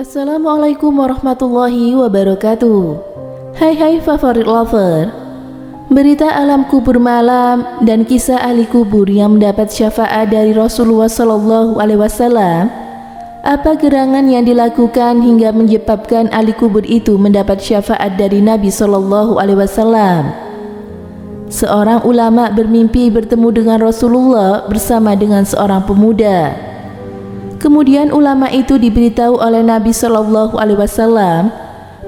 Assalamualaikum warahmatullahi wabarakatuh. Hai favorit lover. Berita alam kubur malam dan kisah ahli kubur yang mendapat syafaat dari Rasulullah SAW. Apa gerangan yang dilakukan hingga menyebabkan ahli kubur itu mendapat syafaat dari Nabi SAW? Seorang ulama bermimpi bertemu dengan Rasulullah bersama dengan seorang pemuda. Kemudian ulama itu diberitahu oleh Nabi SAW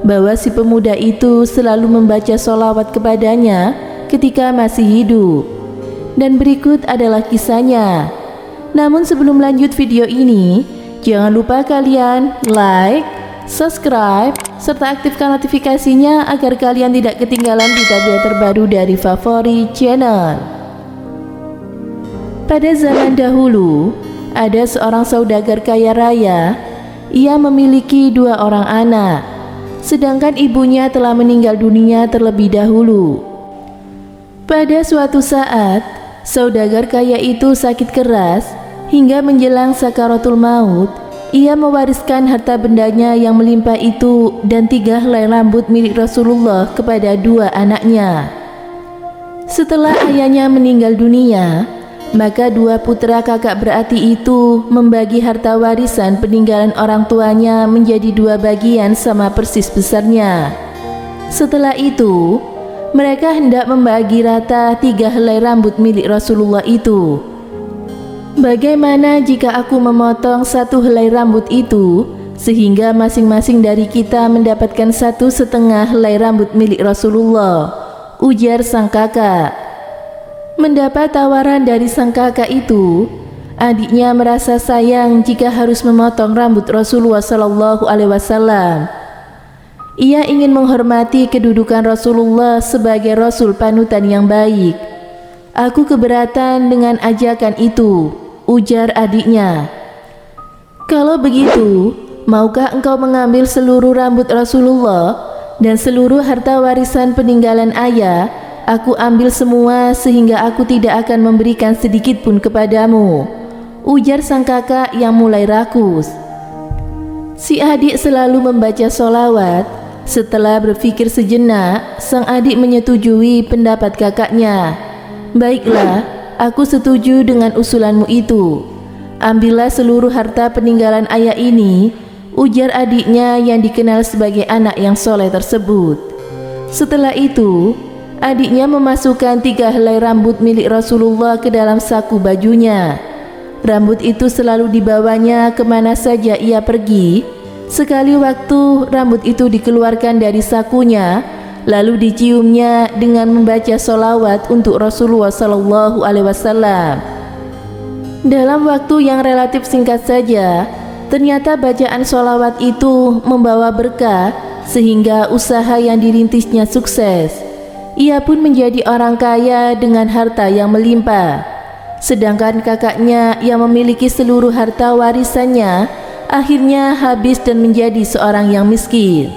bahwa si pemuda itu selalu membaca sholawat kepadanya ketika masih hidup. Dan berikut adalah kisahnya. Namun sebelum lanjut video ini, jangan lupa kalian like, subscribe, serta aktifkan notifikasinya agar kalian tidak ketinggalan berita terbaru dari Favorit Channel. Pada zaman dahulu, ada seorang saudagar kaya raya. Ia memiliki 2 orang anak, sedangkan ibunya telah meninggal dunia terlebih dahulu. Pada suatu saat, saudagar kaya itu sakit keras hingga menjelang sakaratul maut. Ia mewariskan harta bendanya yang melimpah itu dan 3 helai rambut milik Rasulullah kepada 2 anaknya. Setelah ayahnya meninggal dunia, maka 2 putra kakak berarti itu membagi harta warisan peninggalan orang tuanya menjadi 2 bagian sama persis besarnya. Setelah itu, mereka hendak membagi rata 3 helai rambut milik Rasulullah itu. Bagaimana jika aku memotong 1 helai rambut itu, sehingga masing-masing dari kita mendapatkan 1,5 helai rambut milik Rasulullah? Ujar sang kakak. Mendapat tawaran dari sang kakak itu, adiknya merasa sayang jika harus memotong rambut Rasulullah SAW. Ia ingin menghormati kedudukan Rasulullah sebagai Rasul panutan yang baik. Aku keberatan dengan ajakan itu, ujar adiknya. Kalau begitu, maukah engkau mengambil seluruh rambut Rasulullah dan seluruh harta warisan peninggalan ayah? Aku ambil semua sehingga aku tidak akan memberikan sedikit pun kepadamu, ujar sang kakak yang mulai rakus. Si adik selalu membaca sholawat. Setelah berpikir sejenak, sang adik menyetujui pendapat kakaknya. Baiklah, aku setuju dengan usulanmu itu. Ambillah seluruh harta peninggalan ayah ini, ujar adiknya yang dikenal sebagai anak yang soleh tersebut. Setelah itu, adiknya memasukkan 3 helai rambut milik Rasulullah ke dalam saku bajunya. Rambut itu selalu dibawanya kemana saja ia pergi. Sekali waktu rambut itu dikeluarkan dari sakunya, lalu diciumnya dengan membaca sholawat untuk Rasulullah SAW. Dalam waktu yang relatif singkat saja, ternyata bacaan sholawat itu membawa berkah sehingga usaha yang dirintisnya sukses. Ia pun menjadi orang kaya dengan harta yang melimpah. Sedangkan kakaknya yang memiliki seluruh harta warisannya akhirnya habis dan menjadi seorang yang miskin.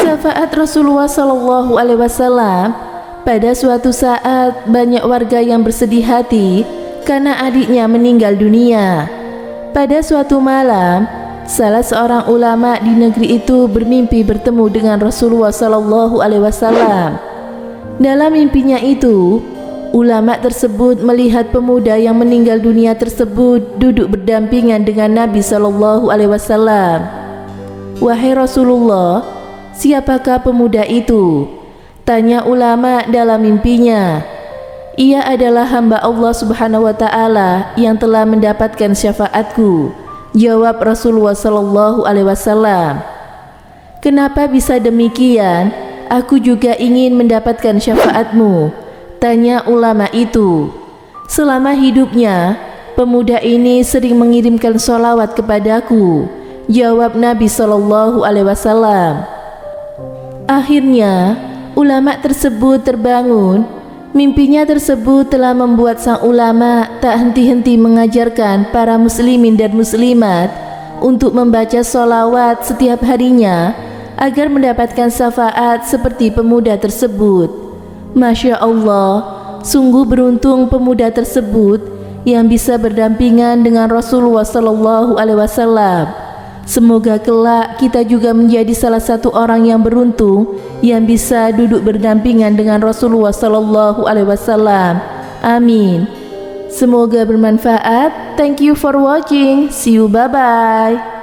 Syafaat Rasulullah SAW. Pada suatu saat banyak warga yang bersedih hati karena adiknya meninggal dunia. Pada suatu malam, salah seorang ulama di negeri itu bermimpi bertemu dengan Rasulullah SAW. Dalam mimpinya itu, ulama tersebut melihat pemuda yang meninggal dunia tersebut duduk berdampingan dengan Nabi SAW. Wahai Rasulullah, siapakah pemuda itu? Tanya ulama dalam mimpinya. Ia adalah hamba Allah Subhanahu wa Ta'ala yang telah mendapatkan syafaatku, jawab Rasulullah SAW. Kenapa bisa demikian? Aku juga ingin mendapatkan syafaatmu, tanya ulama itu. Selama hidupnya, pemuda ini sering mengirimkan sholawat kepadaku, jawab Nabi SAW. Akhirnya, ulama tersebut terbangun. Mimpinya tersebut telah membuat sang ulama tak henti-henti mengajarkan para muslimin dan muslimat untuk membaca sholawat setiap harinya agar mendapatkan syafaat seperti pemuda tersebut. Masya Allah, sungguh beruntung pemuda tersebut yang bisa berdampingan dengan Rasulullah SAW. Semoga kelak kita juga menjadi salah satu orang yang beruntung yang bisa duduk berdampingan dengan Rasulullah sallallahu alaihi wasallam. Amin. Semoga bermanfaat. Thank you for watching. See you, bye bye.